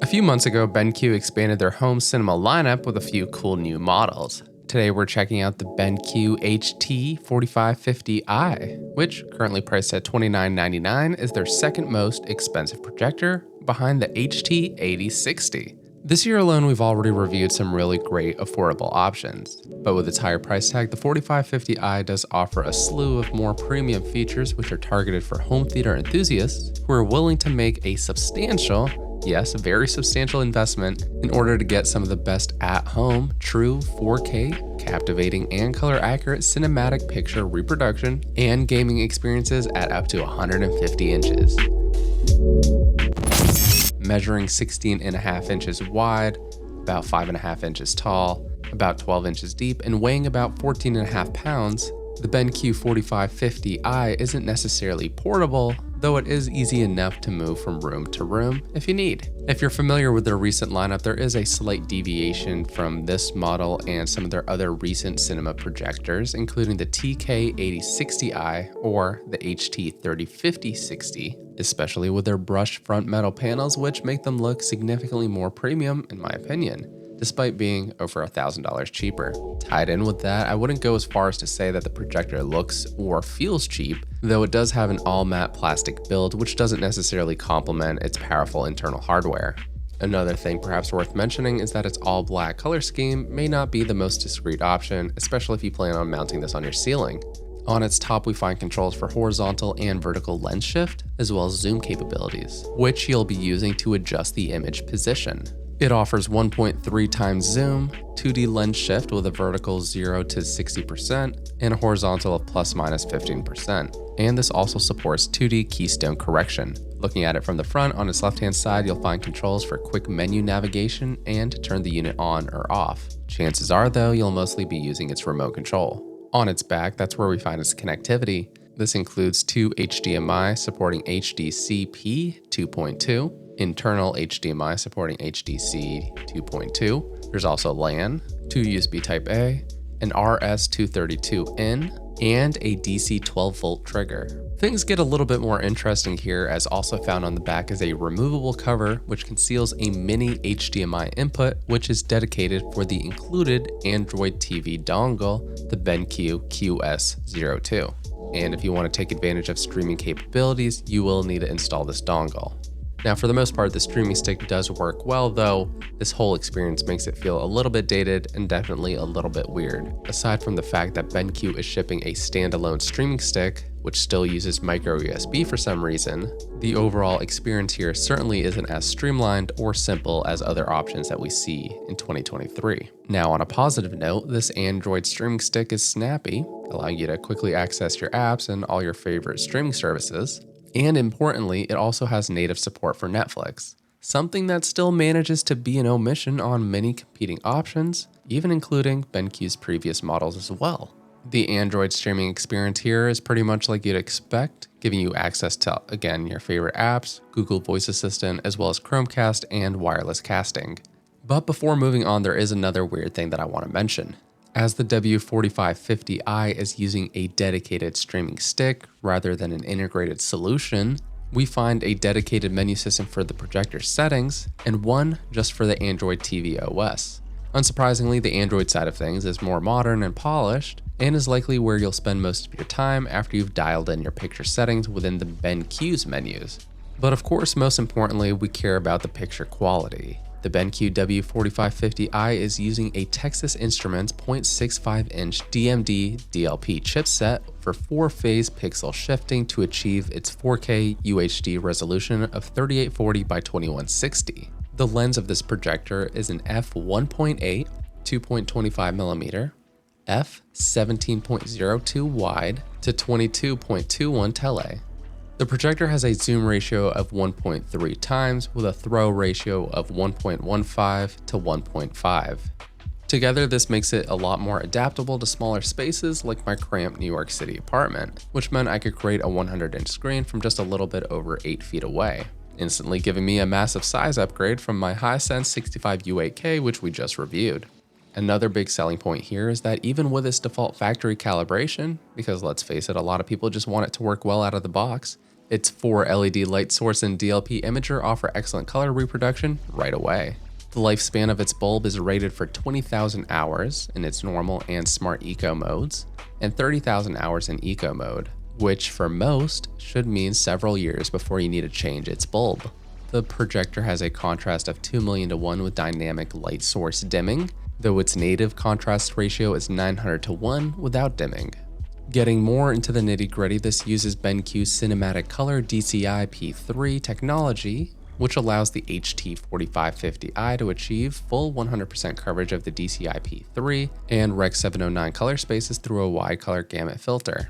few months ago, BenQ expanded their home cinema lineup with a few cool new models. Today we're checking out the BenQ HT4550i, which, currently priced at $29.99, is their second most expensive projector, behind the HT8060. This year alone, we've already reviewed some really great affordable options, but with its higher price tag, the 4550i does offer a slew of more premium features which are targeted for home theater enthusiasts who are willing to make a substantial, yes, a very substantial investment in order to get some of the best at-home, true 4K, captivating and color-accurate cinematic picture reproduction and gaming experiences at up to 150 inches. Measuring 16.5 inches wide, about 5.5 inches tall, about 12 inches deep, and weighing about 14.5 pounds, the BenQ 4550i isn't necessarily portable, though it is easy enough to move from room to room if you need. If you're familiar with their recent lineup, there is a slight deviation from this model and some of their other recent cinema projectors, including the TK8060i or the HT3050i, especially with their brushed front metal panels, which make them look significantly more premium in my opinion, despite being over $1,000 cheaper. Tied in with that, I wouldn't go as far as to say that the projector looks or feels cheap, though it does have an all-matte plastic build, which doesn't necessarily complement its powerful internal hardware. Another thing perhaps worth mentioning is that its all-black color scheme may not be the most discreet option, especially if you plan on mounting this on your ceiling. On its top, we find controls for horizontal and vertical lens shift, as well as zoom capabilities, which you'll be using to adjust the image position. It offers 1.3 times zoom, 2D lens shift with a vertical 0 to 60%, and a horizontal of plus minus 15%. And this also supports 2D keystone correction. Looking at it from the front, on its left-hand side, you'll find controls for quick menu navigation and to turn the unit on or off. Chances are, though, you'll mostly be using its remote control. On its back, that's where we find its connectivity. This includes two HDMI supporting HDCP 2.2, internal HDMI supporting HDC 2.2. There's also LAN, two USB Type-A, an RS-232N, and a DC 12-volt trigger. Things get a little bit more interesting here, as also found on the back is a removable cover which conceals a mini HDMI input, which is dedicated for the included Android TV dongle, the BenQ QS02. And if you want to take advantage of streaming capabilities, you will need to install this dongle. Now, for the most part, the streaming stick does work well, though this whole experience makes it feel a little bit dated and definitely a little bit weird. Aside from the fact that BenQ is shipping a standalone streaming stick, which still uses micro USB for some reason, the overall experience here certainly isn't as streamlined or simple as other options that we see in 2023. Now, on a positive note, this Android streaming stick is snappy, allowing you to quickly access your apps and all your favorite streaming services. And importantly, it also has native support for Netflix, something that still manages to be an omission on many competing options, even including BenQ's previous models as well. The Android streaming experience here is pretty much like you'd expect, giving you access to, again, your favorite apps, Google Voice Assistant, as well as Chromecast and wireless casting. But before moving on, there is another weird thing that I want to mention. As the W4550i is using a dedicated streaming stick rather than an integrated solution, we find a dedicated menu system for the projector settings and one just for the Android TV OS. Unsurprisingly, the Android side of things is more modern and polished and is likely where you'll spend most of your time after you've dialed in your picture settings within the BenQ's menus. But of course, most importantly, we care about the picture quality. The BenQ W4550i is using a Texas Instruments 0.65-inch DMD DLP chipset for 4-phase pixel shifting to achieve its 4K UHD resolution of 3840 by 2160. The lens of this projector is an f1.8 2.25mm, f17.02 wide to 22.21 tele. The projector has a zoom ratio of 1.3 times with a throw ratio of 1.15 to 1.5. Together, this makes it a lot more adaptable to smaller spaces like my cramped New York City apartment, which meant I could create a 100-inch screen from just a little bit over 8 feet away, instantly giving me a massive size upgrade from my Hisense 65U8K, which we just reviewed. Another big selling point here is that even with its default factory calibration, because let's face it, a lot of people just want it to work well out of the box, Its 4 LED light source and DLP imager offer excellent color reproduction right away. The lifespan of its bulb is rated for 20,000 hours in its normal and smart eco modes, and 30,000 hours in eco mode, which for most should mean several years before you need to change its bulb. The projector has a contrast of 2 million to 1 with dynamic light source dimming, though its native contrast ratio is 900 to 1 without dimming. Getting more into the nitty-gritty, this uses BenQ's Cinematic Color DCI P3 technology, which allows the HT4550i to achieve full 100% coverage of the DCI P3 and Rec 709 color spaces through a wide color gamut filter.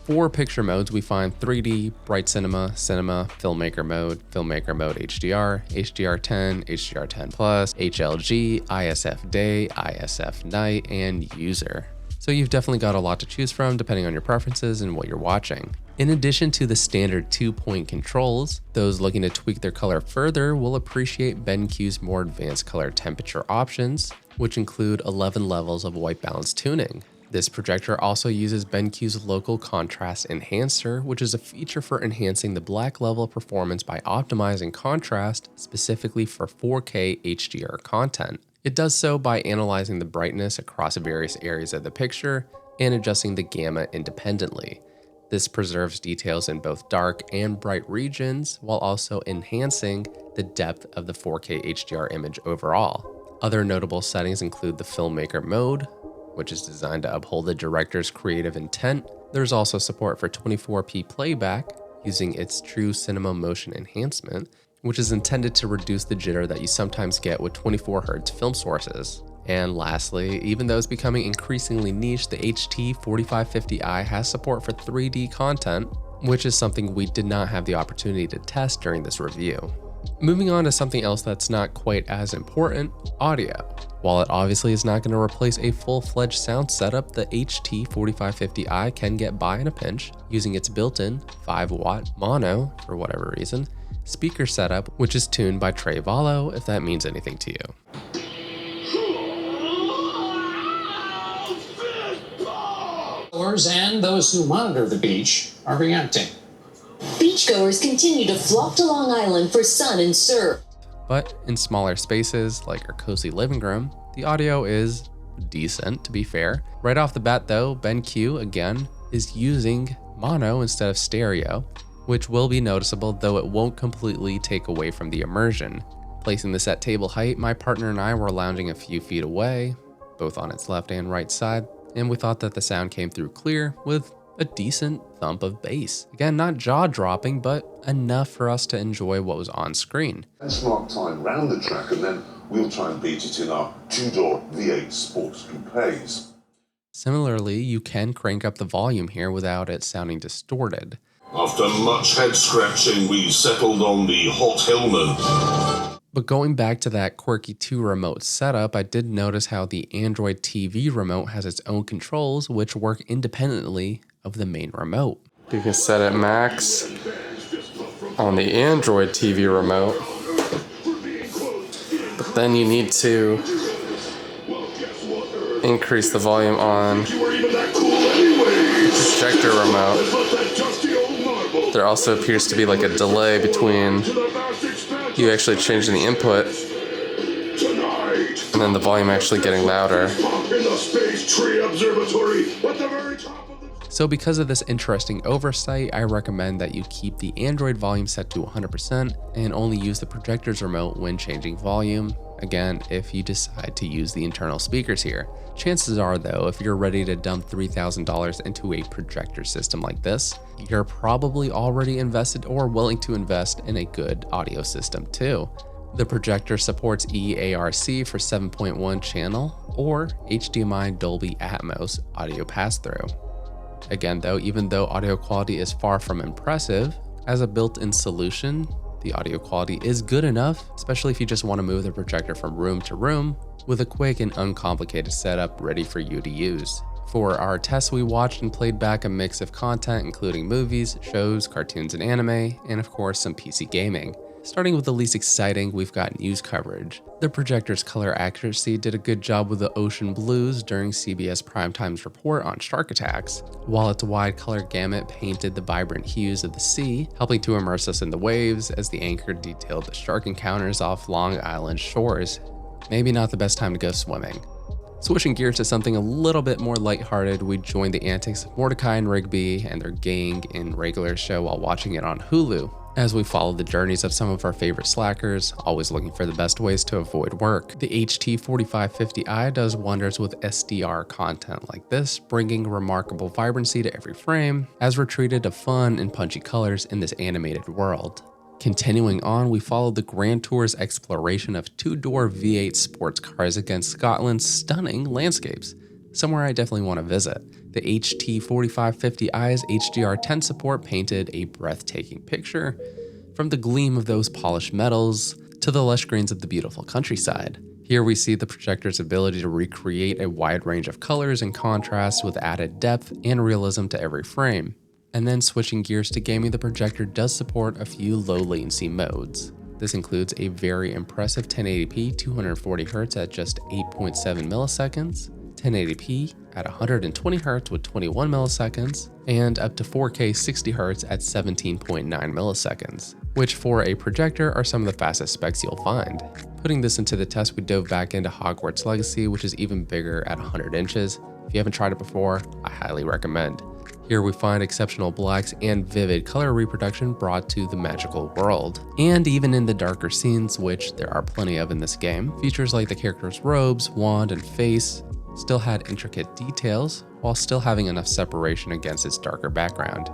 For picture modes, we find 3D, Bright Cinema, Cinema, Filmmaker Mode HDR, HDR10, HDR10 Plus, HLG, ISF Day, ISF Night, and User. So you've definitely got a lot to choose from depending on your preferences and what you're watching. In addition to the standard 2-point controls, those looking to tweak their color further will appreciate BenQ's more advanced color temperature options, which include 11 levels of white balance tuning. This projector also uses BenQ's local contrast enhancer, which is a feature for enhancing the black level performance by optimizing contrast specifically for 4K HDR content. It does so by analyzing the brightness across various areas of the picture and adjusting the gamma independently. This preserves details in both dark and bright regions while also enhancing the depth of the 4K HDR image overall. Other notable settings include the Filmmaker mode, which is designed to uphold the director's creative intent. There's also support for 24p playback using its True Cinema Motion Enhancement, which is intended to reduce the jitter that you sometimes get with 24Hz film sources. And lastly, even though it's becoming increasingly niche, the HT4550i has support for 3D content, which is something we did not have the opportunity to test during this review. Moving on to something else that's not quite as important, audio. While it obviously is not going to replace a full-fledged sound setup, the HT4550i can get by in a pinch using its built-in 5-watt mono, for whatever reason, speaker setup, which is tuned by Trey Vallo, if that means anything to you. And those who monitor the beach are reacting. Beachgoers continue to flock to Long Island for sun and surf. But in smaller spaces, like our cozy living room, the audio is decent, to be fair. Right off the bat though, BenQ, again, is using mono instead of stereo, which will be noticeable, though it won't completely take away from the immersion. Placing this at table height, my partner and I were lounging a few feet away, both on its left and right side, and we thought that the sound came through clear with a decent thump of bass. Again, not jaw-dropping, but enough for us to enjoy what was on screen. Benchmark time round the track, and then we'll try and beat it in our two-door V8 Sports Coupes. Similarly, you can crank up the volume here without it sounding distorted. After much head-scratching, we settled on the Hot Hillman. But going back to that quirky 2 remote setup, I did notice how the Android TV remote has its own controls, which work independently of the main remote. You can set it max on the Android TV remote, but then you need to increase the volume on the projector remote. There also appears to be like a delay between you actually changing the input and then the volume actually getting louder. So because of this interesting oversight, I recommend that you keep the Android volume set to 100% and only use the projector's remote when changing volume. Again, if you decide to use the internal speakers here. Chances are though, if you're ready to dump $3,000 into a projector system like this, you're probably already invested or willing to invest in a good audio system too. The projector supports EARC for 7.1 channel or HDMI Dolby Atmos audio pass-through. Again though, even though audio quality is far from impressive, as a built-in solution, the audio quality is good enough, especially if you just want to move the projector from room to room with a quick and uncomplicated setup ready for you to use. For our tests, we watched and played back a mix of content including movies, shows, cartoons and anime, and of course some PC gaming. Starting with the least exciting, we've got news coverage. The projector's color accuracy did a good job with the ocean blues during CBS Primetime's report on shark attacks, while its wide color gamut painted the vibrant hues of the sea, helping to immerse us in the waves as the anchor detailed the shark encounters off Long Island shores. Maybe not the best time to go swimming. Switching gears to something a little bit more lighthearted, we joined the antics of Mordecai and Rigby and their gang in regular show while watching it on Hulu, as we followed the journeys of some of our favorite slackers, always looking for the best ways to avoid work. The HT4550i does wonders with SDR content like this, bringing remarkable vibrancy to every frame, as we're treated to fun and punchy colors in this animated world. Continuing on, we followed the Grand Tour's exploration of two-door V8 sports cars against Scotland's stunning landscapes, somewhere I definitely want to visit. The HT4550i's HDR10 support painted a breathtaking picture, from the gleam of those polished metals to the lush greens of the beautiful countryside. Here we see the projector's ability to recreate a wide range of colors and contrasts with added depth and realism to every frame. And then switching gears to gaming, the projector does support a few low latency modes. This includes a very impressive 1080p 240Hz at just 8.7 milliseconds, 1080p at 120Hz with 21 milliseconds, and up to 4K 60Hz at 17.9 milliseconds, which for a projector are some of the fastest specs you'll find. Putting this into the test, we dove back into Hogwarts Legacy, which is even bigger at 100 inches. If you haven't tried it before, I highly recommend. Here we find exceptional blacks and vivid color reproduction brought to the magical world. And even in the darker scenes, which there are plenty of in this game, features like the character's robes, wand, and face still had intricate details, while still having enough separation against its darker background.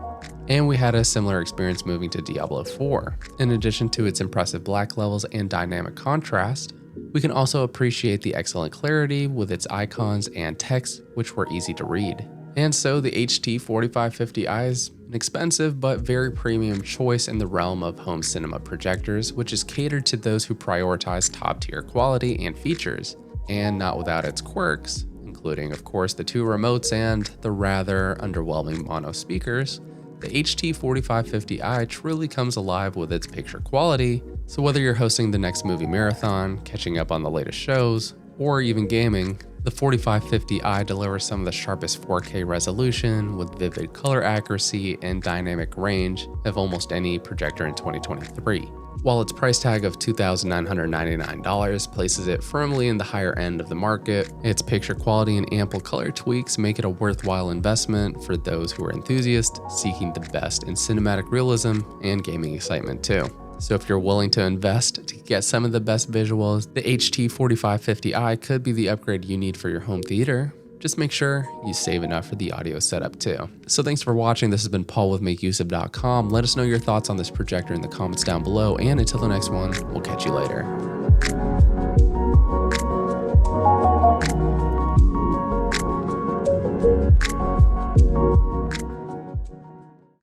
And we had a similar experience moving to Diablo 4. In addition to its impressive black levels and dynamic contrast, we can also appreciate the excellent clarity with its icons and text, which were easy to read. And so the HT4550i is an expensive but very premium choice in the realm of home cinema projectors, which is catered to those who prioritize top-tier quality and features, and not without its quirks, including of course the two remotes and the rather underwhelming mono speakers. The HT4550i truly comes alive with its picture quality, so whether you're hosting the next movie marathon, catching up on the latest shows, or even gaming, the 4550i delivers some of the sharpest 4K resolution with vivid color accuracy and dynamic range of almost any projector in 2023. While its price tag of $2,999 places it firmly in the higher end of the market, its picture quality and ample color tweaks make it a worthwhile investment for those who are enthusiasts seeking the best in cinematic realism and gaming excitement too. So if you're willing to invest to get some of the best visuals, the HT4550i could be the upgrade you need for your home theater. Just make sure you save enough for the audio setup too. So thanks for watching. This has been Paul with MakeUseOf.com. Let us know your thoughts on this projector in the comments down below, and until the next one, we'll catch you later.